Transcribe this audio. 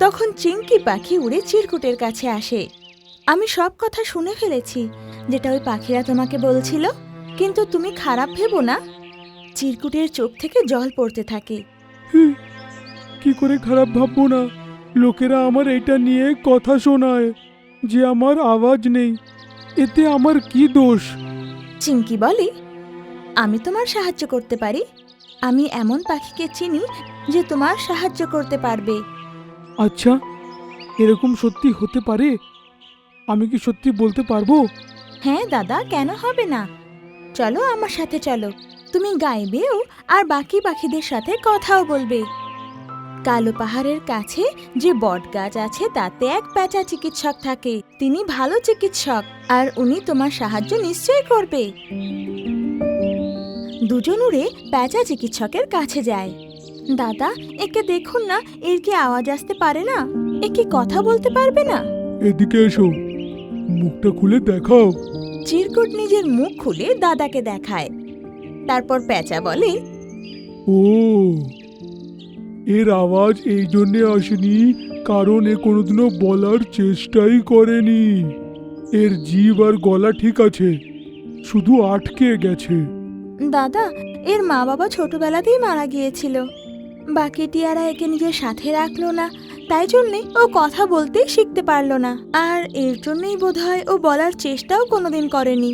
তখন চিংকি পাখি উড়ে চিরকুটের কাছে আসে। আমি সব কথা শুনে ফেলেছি যেটা ওই পাখিরা তোমাকে বলছিল, কিন্তু তুমি খারাপ ভেবো না। চিরকুটের চোখ থেকে জল পড়তে থাকে। কি করে খারাপ ভাববো না? লোকেরা আমার এটা নিয়ে কথা শোনায় যে আমার আওয়াজ নেই। এতে আমার কি দোষ? চিংকি বলে, আমি তোমার সাহায্য করতে পারি। আমি এমন পাখিকে চিনি যে তোমার সাহায্য করতে পারবে। আচ্ছা, এরকম সত্যি হতে পারে? আমি কি সত্যি বলতে পারবো? হ্যাঁ দাদা, কেন হবে না? চলো আমার সাথে চলো। তুমি গাইবেও আর বাকি পাখিদের সাথে কথাও বলবে। কালো পাহাড়ের কাছে যে বট গাছ আছে তাতে এক পেঁচা চিকিৎসক থাকে। তিনি ভালো চিকিৎসক আর উনি তোমার সাহায্য নিশ্চয়ই করবে। দুজন উড়ে পেঁচা চিকিৎসকের কাছে যায়। দাদা, একে দেখুন না, এর কি আওয়াজ আসতে পারে না? এ কি কথা বলতে পারবে না? এদিকে এসো, মুখটা খুলে দেখাও। চিরকুট নিজের মুখ খুলে দাদাকে দেখায়। তারপর পেঁচা বলে, ও, এর আওয়াজ এই জন্যে আসেনি কারণ এ কোনোদিনও বলার চেষ্টাই করেনি। এর জিভ আর গলা ঠিক আছে, শুধু আটকে গেছে। দাদা, এর মা বাবা ছোটবেলাতেই মারা গিয়েছিল। বাকি টিয়ারা একে নিজের সাথে রাখলো না, তাই জন্যে ও কথা বলতেই শিখতে পারলো না। আর এর জন্যই বোধহয় ও বলার চেষ্টাও কোনোদিন করেনি।